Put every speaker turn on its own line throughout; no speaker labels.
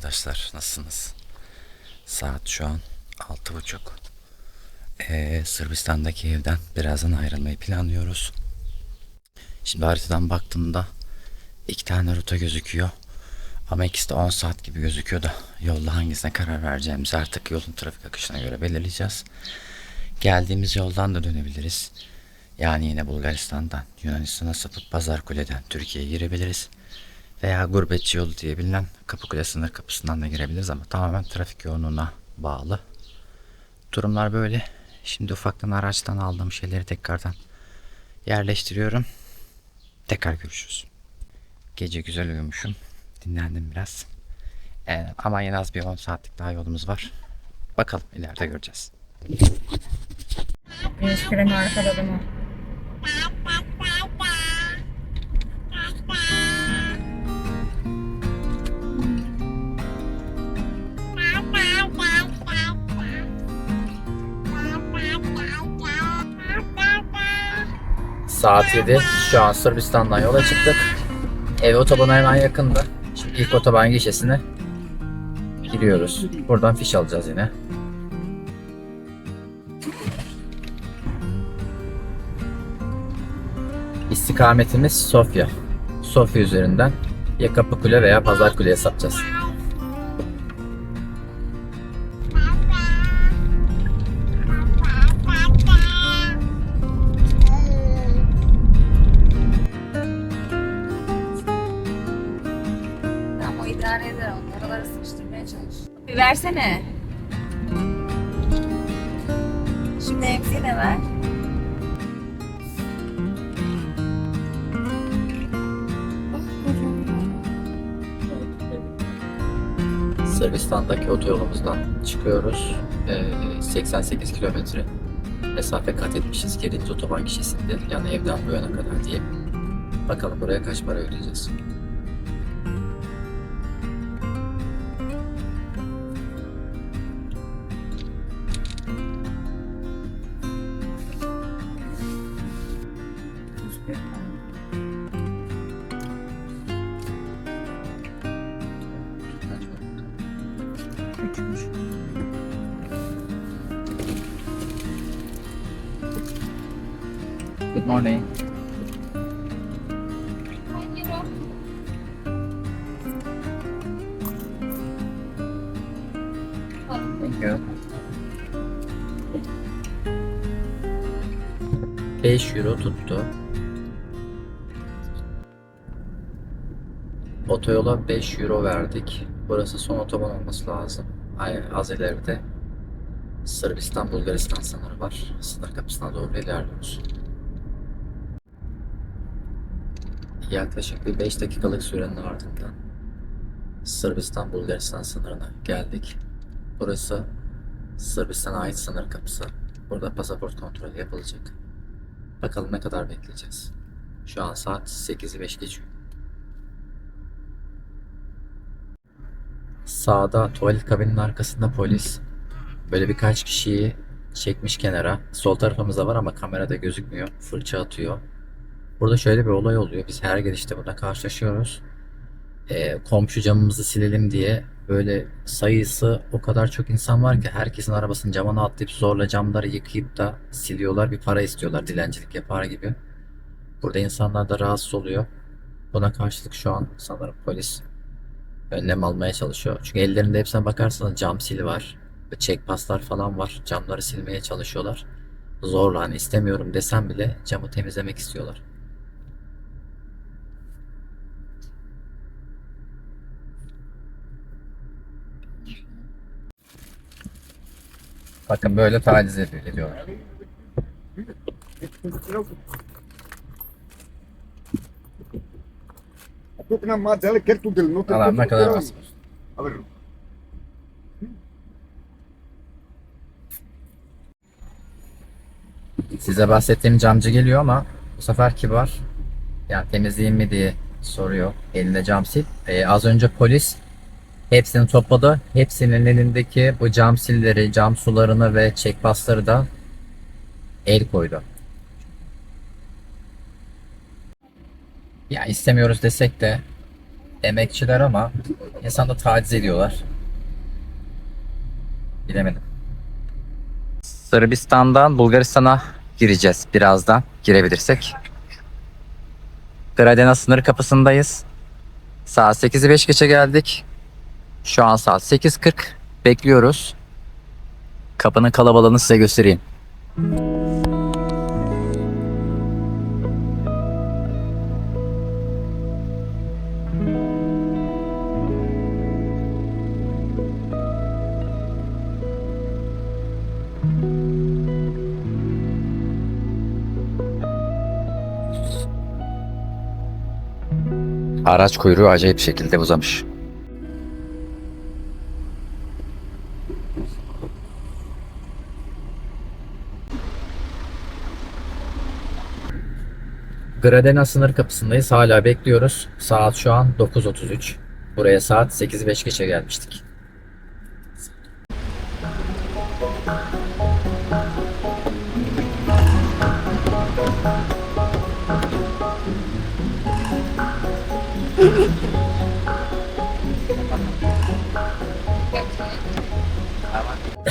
arkadaşlar, nasılsınız? Saat şu an 6:30. Sırbistan'daki evden birazdan ayrılmayı planlıyoruz. Şimdi haritadan baktığımda iki tane rota gözüküyor. Ama ikisi de 10 saat gibi gözüküyor da yolda hangisine karar vereceğimizi artık yolun trafik akışına göre belirleyeceğiz. Geldiğimiz yoldan da dönebiliriz. Yani yine Bulgaristan'dan Yunanistan'a sapıp Pazarkule'den Türkiye'ye girebiliriz. Veya gurbetçi yolu diye bilinen Kapıkule sınır kapısından da girebiliriz ama tamamen trafik yoğunluğuna bağlı. Durumlar böyle. Şimdi ufaktan araçtan aldığım şeyleri tekrardan yerleştiriyorum. Tekrar görüşürüz. Gece güzel uyumuşum. Dinlendim biraz. Ama en az bir 10 saatlik daha yolumuz var. Bakalım ileride göreceğiz.
Güneş kremi arkada mı?
Saat 7. Şu an Sırbistan'dan yola çıktık. Ev otobana hemen yakında. Şimdi ilk otoban gişesine giriyoruz. Buradan fiş alacağız yine. İstikametimiz Sofya. Sofya üzerinden ya Kapıkule veya Pazarkule'ye sapacağız.
Ama o idare eder onu. Oraları sıkıştırmaya çalış. Bir versene. Şimdi emziği de ver.
Sırbistan'daki otoyolumuzdan çıkıyoruz. 88 kilometre mesafe kat etmişiz. Girinci otoban gişesinde. Yani evden bu yana kadar diyeyim. Bakalım buraya kaç para ödeyeceğiz. Good morning. Thank you. 5 euro tuttu. Otoyola 5 euro verdik. Burası son otoban olması lazım. Az ileride Sırbistan Bulgaristan sınırı var. Sınır kapısına doğru ilerliyoruz. Yaklaşık bir 5 dakikalık sürenin ardından Sırbistan Bulgaristan sınırına geldik. Burası Sırbistan'a ait sınır kapısı. Burada pasaport kontrolü yapılacak. Bakalım ne kadar bekleyeceğiz. Şu an saat 8'i 5 geçiyor. Sağda tuvalet kabinin arkasında polis. Böyle birkaç kişiyi çekmiş kenara. Sol tarafımızda var ama kamerada gözükmüyor. Fırça atıyor. Burada şöyle bir olay oluyor. Biz her gelişte burada karşılaşıyoruz. Komşu camımızı silelim diye böyle sayısı o kadar çok insan var ki herkesin arabasının camına atlayıp zorla camları yıkayıp da siliyorlar. Bir para istiyorlar dilencilik yapar gibi. Burada insanlar da rahatsız oluyor. Buna karşılık şu an sanırım polis önlem almaya çalışıyor. Çünkü ellerinde hepsine bakarsanız cam sili var. Çek paslar falan var. Camları silmeye çalışıyorlar. Zorla hani istemiyorum desem bile camı temizlemek istiyorlar. Bakın böyle taciz ediyorlar. Adam ne kadar basmış. Size bahsettiğim camcı geliyor ama bu sefer kibar. Yani temizleyeyim mi diye soruyor. Elinde cam sil. Az önce polis hepsini topladı. Hepsinin elindeki bu cam silleri, cam sularını ve çekpasları da el koydu. Ya istemiyoruz desek de emekçiler ama insanı taciz ediyorlar. Bilemedim. Sırbistan'dan Bulgaristan'a gireceğiz birazdan. Girebilirsek. Gradena sınır kapısındayız. Saat 8'i 5 geçe geldik. Şu an saat 8:40. Bekliyoruz. Kapının kalabalığını size göstereyim. Araç kuyruğu acayip şekilde uzamış. Gradena sınır kapısındayız. Hala bekliyoruz. Saat şu an 9:33. Buraya saat 8'i 5 geçe gelmiştik.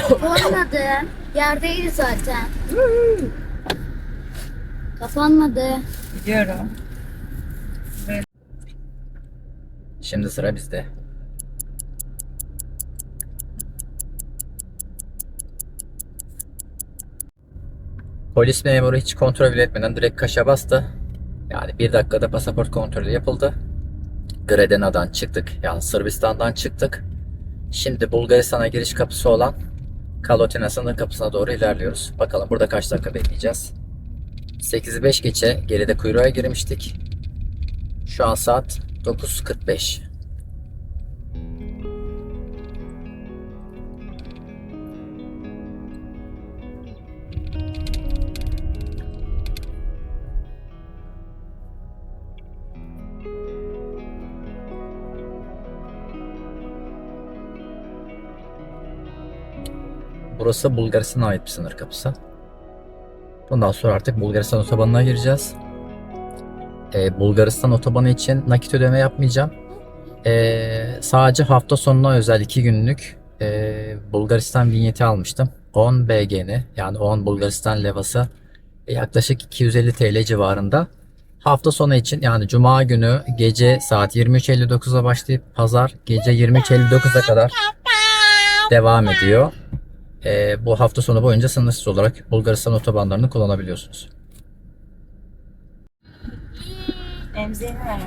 Kapanmadı. Yerdeydi zaten. Kapanmadı.
Biliyorum.
Şimdi sıra bizde. Polis memuru hiç kontrol bile etmeden direkt kaşa bastı. Yani 1 dakikada pasaport kontrolü yapıldı. Gradena'dan çıktık. Yani Sırbistan'dan çıktık. Şimdi Bulgaristan'a giriş kapısı olan Kalotina sınır kapısına doğru ilerliyoruz. Bakalım burada kaç dakika bekleyeceğiz. 8'i 5 geçe geride kuyruğa girmiştik. Şu an saat 9:45. Burası Bulgaristan'a ait bir sınır kapısı. Bundan sonra artık Bulgaristan otobanına gireceğiz. Bulgaristan otobanı için nakit ödeme yapmayacağım. Sadece hafta sonuna özel 2 günlük Bulgaristan vinyeti almıştım. 10 BGN yani 10 Bulgaristan levası yaklaşık 250 TL civarında. Hafta sonu için yani Cuma günü gece saat 23:59'a başlayıp Pazar gece 23:59'a kadar devam ediyor. Bu hafta sonu boyunca sınırsız olarak Bulgaristan otobanlarını kullanabiliyorsunuz.
Emziğini ver.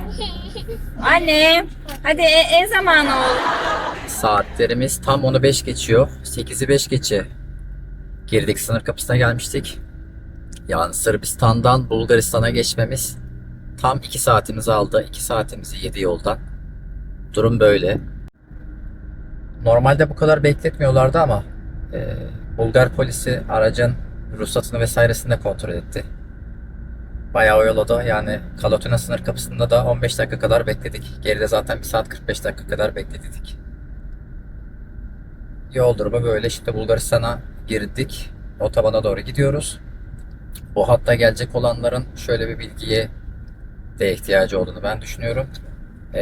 Anne, hadi zamanı oldu.
Saatlerimiz tam 10'u 5 geçiyor. 8'i 5 geçe girdik, sınır kapısına gelmiştik. Yani Sırbistan'dan Bulgaristan'a geçmemiz tam 2 saatimizi aldı. 2 saatimizi yedi yoldan. Durum böyle. Normalde bu kadar bekletmiyorlardı ama Bulgar polisi aracın ruhsatını vesairesini de kontrol etti. Bayağı oyaladı. Yani Kalotina sınır kapısında da 15 dakika kadar bekledik. Geride zaten 1 saat 45 dakika kadar bekledik. Yol durumu böyle. Şimdi Bulgaristan'a girdik. Otobana doğru gidiyoruz. Bu hatta gelecek olanların şöyle bir bilgiye de ihtiyacı olduğunu ben düşünüyorum.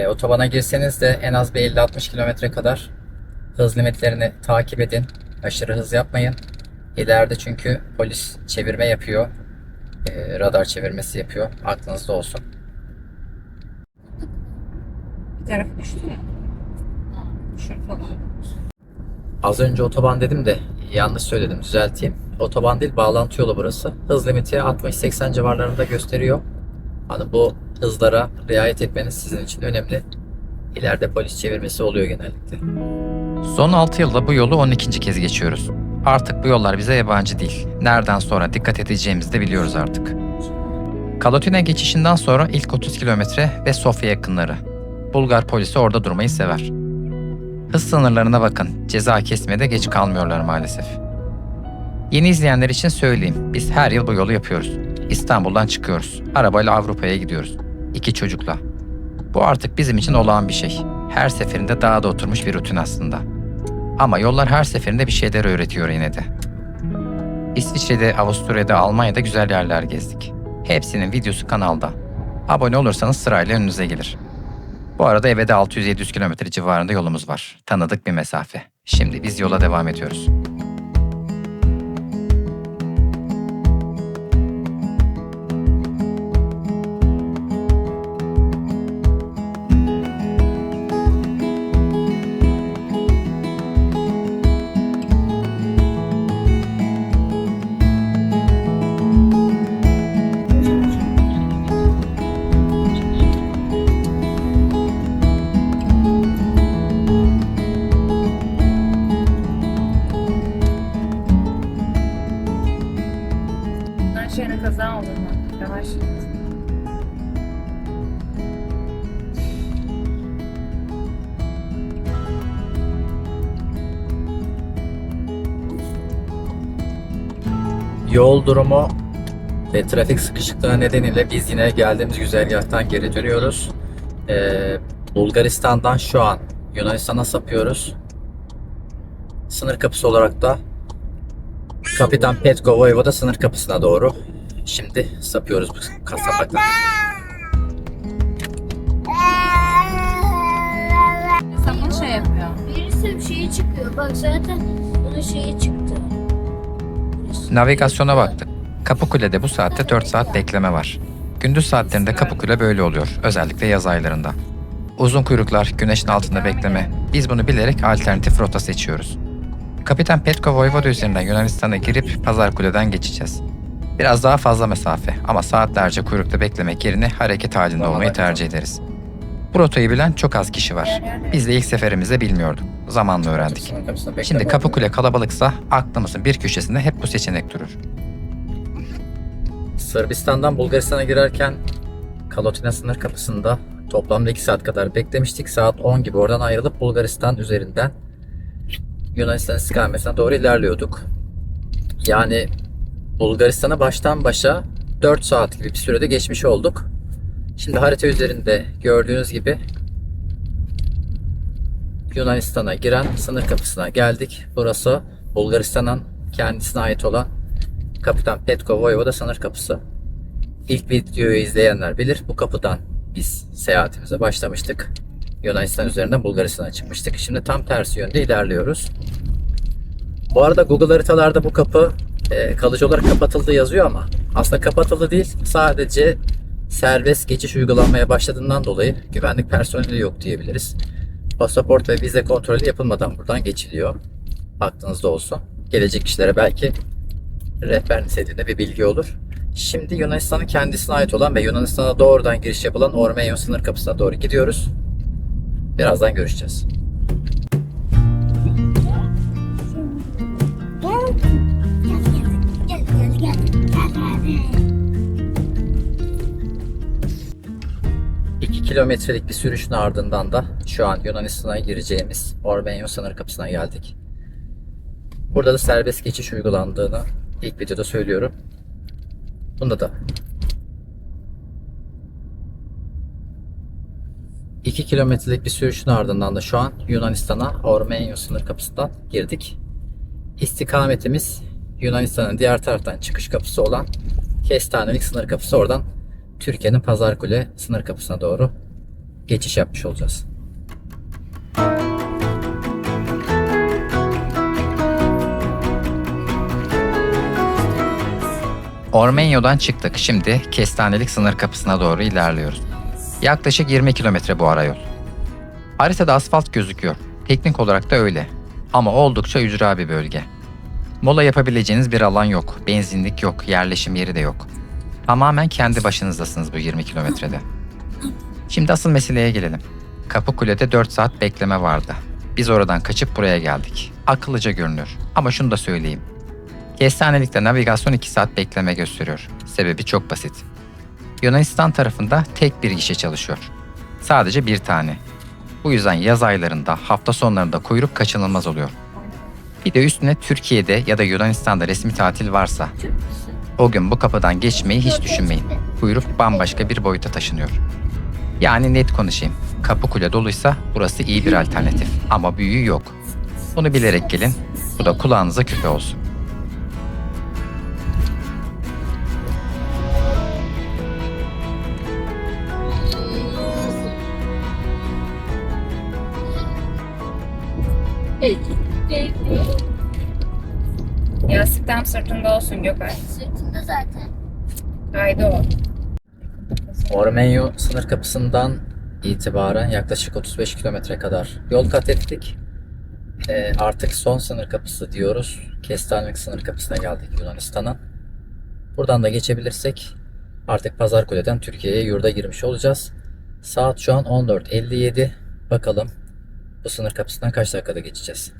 Otobana girseniz de en az bir 50-60 kilometre kadar hız limitlerini takip edin. Aşırı hız yapmayın. İleride çünkü polis çevirme yapıyor. Radar çevirmesi yapıyor. Aklınızda olsun.
Bir tarafı düştü ya. Şurada falan.
Az önce otoban dedim de yanlış söyledim, düzelteyim. Otoban değil, bağlantı yolu burası. Hız limiti 60-80 civarlarında gösteriyor. Hani bu hızlara riayet etmeniz sizin için önemli. İleride polis çevirmesi oluyor genellikle. Son 6 yılda bu yolu 12. kez geçiyoruz. Artık bu yollar bize yabancı değil. Nereden sonra dikkat edeceğimizi de biliyoruz artık. Kalotina geçişinden sonra ilk 30 kilometre ve Sofya yakınları. Bulgar polisi orada durmayı sever. Hız sınırlarına bakın. Ceza kesmeye de geç kalmıyorlar maalesef. Yeni izleyenler için söyleyeyim. Biz her yıl bu yolu yapıyoruz. İstanbul'dan çıkıyoruz. Arabayla Avrupa'ya gidiyoruz. 2 çocukla. Bu artık bizim için olağan bir şey. Her seferinde daha da oturmuş bir rutin aslında. Ama yollar her seferinde bir şeyler öğretiyor yine de. İsviçre'de, Avusturya'da, Almanya'da güzel yerler gezdik. Hepsinin videosu kanalda. Abone olursanız sırayla önünüze gelir. Bu arada eve de 600-700 kilometre civarında yolumuz var. Tanıdık bir mesafe. Şimdi biz yola devam ediyoruz.
Bunların şeyine kaza olur mu? Yavaş.
Yol durumu ve trafik sıkışıklığı nedeniyle biz yine geldiğimiz güzergahtan geri dönüyoruz. Bulgaristan'dan şu an Yunanistan'a sapıyoruz. Sınır kapısı olarak da Kapitan Petko Voyvoda sınır kapısına doğru. Şimdi sapıyoruz bu kasabaktan.
Sapın şey yapıyor.
Birisi bir şeyi çıkıyor. Bak zaten bunun şeyi çıktı.
Navigasyona baktık. Kapıkule'de bu saatte 4 saat bekleme var. Gündüz saatlerinde Kapıkule böyle oluyor. Özellikle yaz aylarında. Uzun kuyruklar, güneşin altında bekleme. Biz bunu bilerek alternatif rota seçiyoruz. Kapitan Petko Voyvoda üzerinden Yunanistan'a girip Pazarkule'den geçeceğiz. Biraz daha fazla mesafe ama saatlerce kuyrukta beklemek yerine hareket halinde olmayı tercih ederiz. Bu rotayı bilen çok az kişi var. Biz de ilk seferimizde bilmiyorduk. Zamanla öğrendik. Şimdi Kapıkule kalabalıksa aklımızın bir köşesinde hep bu seçenek durur. Sırbistan'dan Bulgaristan'a girerken Kalotina sınır kapısında toplamda 2 saat kadar beklemiştik. Saat 10 gibi oradan ayrılıp Bulgaristan üzerinden Yunanistan istikametine doğru ilerliyorduk. Yani Bulgaristan'a baştan başa 4 saat gibi bir sürede geçmiş olduk. Şimdi harita üzerinde gördüğünüz gibi Yunanistan'a giren sınır kapısına geldik. Burası Bulgaristan'ın kendisine ait olan Kapitan Petko Voyvoda sınır kapısı. İlk videoyu izleyenler bilir. Bu kapıdan biz seyahatimize başlamıştık. Yunanistan üzerinden Bulgaristan'a çıkmıştık. Şimdi tam tersi yönde ilerliyoruz. Bu arada Google haritalarda bu kapı kalıcı olarak kapatıldı yazıyor ama aslında kapatıldı değil. Sadece serbest geçiş uygulanmaya başladığından dolayı güvenlik personeli yok diyebiliriz. Pasaport ve vize kontrolü yapılmadan buradan geçiliyor. Aklınızda olsun. Gelecek kişilere belki rehber niteliğinde bir bilgi olur. Şimdi Yunanistan'ın kendisine ait olan ve Yunanistan'a doğrudan giriş yapılan Ormenyon sınır kapısına doğru gidiyoruz. Birazdan görüşeceğiz.
Gel.
2 kilometrelik bir sürüşün ardından da şu an Yunanistan'a gireceğimiz Ormenyon sınır kapısına geldik. Burada da serbest geçiş uygulandığını ilk videoda söylüyorum. Bunda da 2 kilometrelik bir sürüşün ardından da şu an Yunanistan'a Ormenyon sınır kapısından girdik. İstikametimiz Yunanistan'ın diğer taraftan çıkış kapısı olan Kestanelik sınır kapısı. Oradan Türkiye'nin Pazarkule sınır kapısına doğru geçiş yapmış olacağız. Ormenyo'dan çıktık. Şimdi Kestanelik sınır kapısına doğru ilerliyoruz. Yaklaşık 20 kilometre bu arayol. Haritada asfalt gözüküyor. Teknik olarak da öyle. Ama oldukça ücra bir bölge. Mola yapabileceğiniz bir alan yok. Benzinlik yok. Yerleşim yeri de yok. Tamamen kendi başınızdasınız bu 20 kilometrede. Şimdi asıl meseleye gelelim. Kapıkule'de 4 saat bekleme vardı. Biz oradan kaçıp buraya geldik. Akıllıca görünüyor. Ama şunu da söyleyeyim. Kestanelik'te navigasyon 2 saat bekleme gösteriyor. Sebebi çok basit. Yunanistan tarafında tek bir gişe çalışıyor. Sadece bir tane. Bu yüzden yaz aylarında, hafta sonlarında kuyruk kaçınılmaz oluyor. Bir de üstüne Türkiye'de ya da Yunanistan'da resmi tatil varsa o gün bu kapıdan geçmeyi hiç düşünmeyin. Kuyruk bambaşka bir boyuta taşınıyor. Yani net konuşayım. Kapıkule doluysa burası iyi bir alternatif ama büyüğü yok. Bunu bilerek gelin. Bu da kulağınıza küpe olsun.
Yastıktan sırtında olsun Gökay.
Sırtında zaten.
Haydi o.
Ormenyo sınır kapısından itibaren yaklaşık 35 kilometre kadar yol kat ettik. Artık son sınır kapısı diyoruz. Kestanelik sınır kapısına geldik Yunanistan'ın. Buradan da geçebilirsek artık Pazarkule'den Türkiye'ye yurda girmiş olacağız. Saat şu an 14:57. Bakalım bu sınır kapısından kaç dakikada geçeceğiz.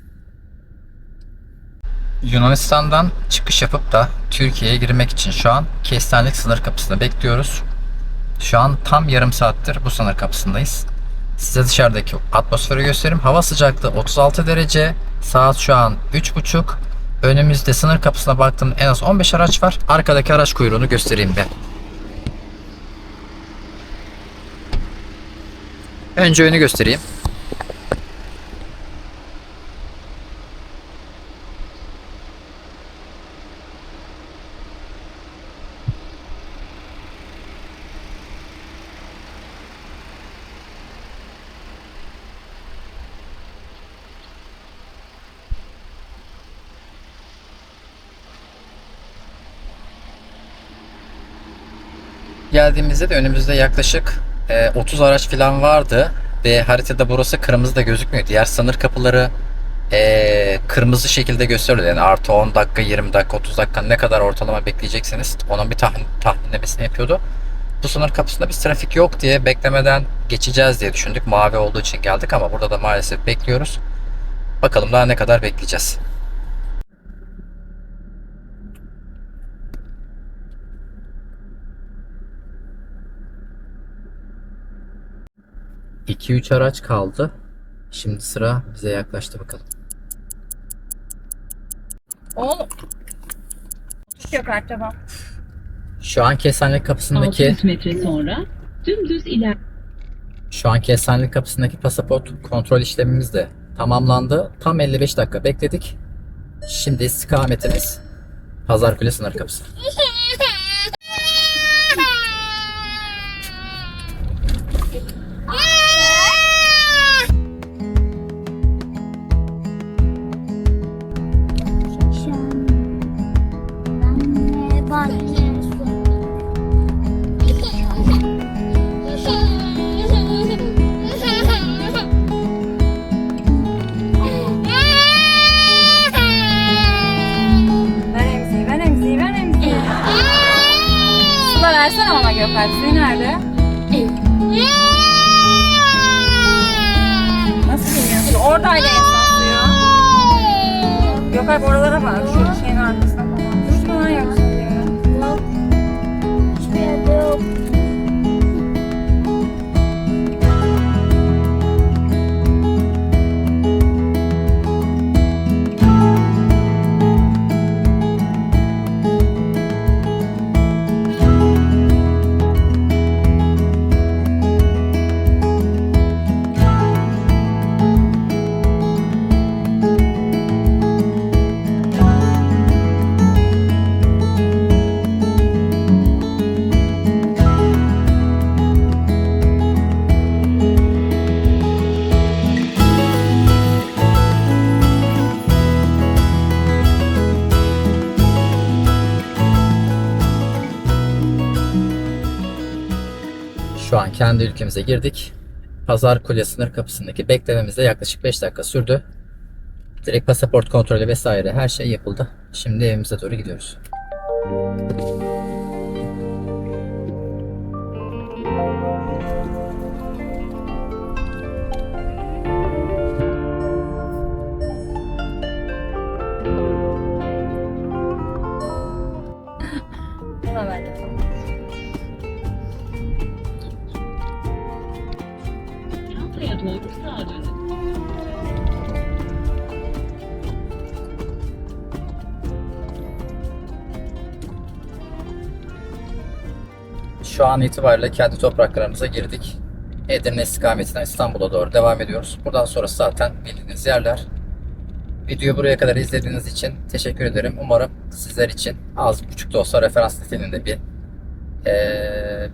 Yunanistan'dan çıkış yapıp da Türkiye'ye girmek için şu an Kestanelik sınır kapısında bekliyoruz. Şu an tam yarım saattir bu sınır kapısındayız. Size dışarıdaki atmosferi göstereyim. Hava sıcaklığı 36 derece. Saat şu an 3.30. Önümüzde sınır kapısına baktığım en az 15 araç var. Arkadaki araç kuyruğunu göstereyim bir. Önce önü göstereyim. Geldiğimizde de önümüzde yaklaşık 30 araç falan vardı ve haritada burası kırmızı da gözükmüyor. Diğer sınır kapıları kırmızı şekilde gösteriyor. Yani artı 10 dakika, 20 dakika, 30 dakika ne kadar ortalama bekleyeceksiniz. Onun bir tahminlemesini yapıyordu. Bu sınır kapısında biz trafik yok diye beklemeden geçeceğiz diye düşündük. Mavi olduğu için geldik ama burada da maalesef bekliyoruz. Bakalım daha ne kadar bekleyeceğiz. 2-3 araç kaldı. Şimdi sıra bize yaklaştı bakalım.
Oğlum. Gökay tamam.
Şu an Kesenlik kapısındaki
600 metre sonra dümdüz iler.
Şu an Kesenlik kapısındaki pasaport kontrol işlemimiz de tamamlandı. Tam 55 dakika bekledik. Şimdi istikametimiz Pazarkule sınır kapısı.
Versene ona Gökay. Suyu nerede? Nasıl bilmiyorsun? Oradaydı en son suyu. Gökay oralara bak. Şu şeyin arkasına falan. Duş falan yapsın diyor.
Yok. Hiçbir yerde yok.
Şu an kendi ülkemize girdik. Pazarkule sınır kapısındaki beklememiz de yaklaşık 5 dakika sürdü. Direkt pasaport kontrolü vesaire her şey yapıldı. Şimdi evimize doğru gidiyoruz.
Buna verdim.
Çantaya doğru sağa dönün.
Şu an itibariyle kendi topraklarımıza girdik. Edirne istikametinden İstanbul'a doğru devam ediyoruz. Buradan sonrası zaten bildiğiniz yerler. Videoyu buraya kadar izlediğiniz için teşekkür ederim. Umarım sizler için az buçuk da olsa referans niteliğinde bir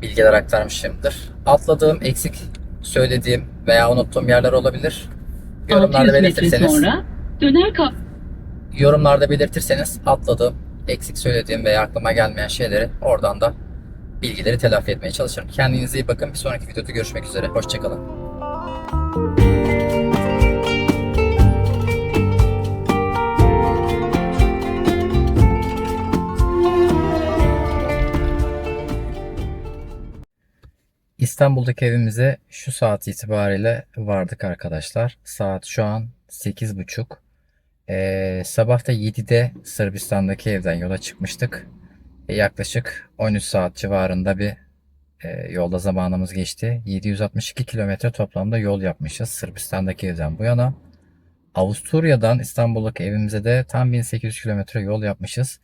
bilgiler aktarmışımdır. Atladığım, eksik söylediğim veya unuttuğum yerler olabilir. Yorumlarda
600 metre
belirtirseniz
sonra Döner kap.
Yorumlarda belirtirseniz atladığım, eksik söylediğim veya aklıma gelmeyen şeyleri oradan da bilgileri telafi etmeye çalışırım. Kendinize iyi bakın. Bir sonraki videoda görüşmek üzere. Hoşçakalın. İstanbul'daki evimize şu saat itibariyle vardık arkadaşlar. Saat şu an 8.30. Sabah da 7'de Sırbistan'daki evden yola çıkmıştık. Yaklaşık 13 saat civarında bir yolda zamanımız geçti. 762 kilometre toplamda yol yapmışız Sırbistan'daki evden bu yana. Avusturya'dan İstanbul'daki evimize de tam 1800 kilometre yol yapmışız.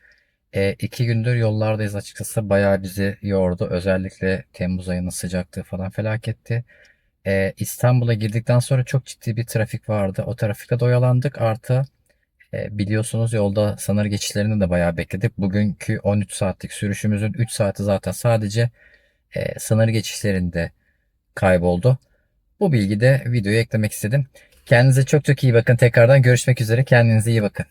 2 gündür yollardayız açıkçası. Bayağı bizi yordu. Özellikle Temmuz ayının sıcaklığı falan felaketti. İstanbul'a girdikten sonra çok ciddi bir trafik vardı. O trafikte de oyalandık. Artı biliyorsunuz yolda sınır geçişlerini de bayağı bekledik. Bugünkü 13 saatlik sürüşümüzün 3 saati zaten sadece sınır geçişlerinde kayboldu. Bu bilgi de videoya eklemek istedim. Kendinize çok çok iyi bakın. Tekrardan görüşmek üzere. Kendinize iyi bakın.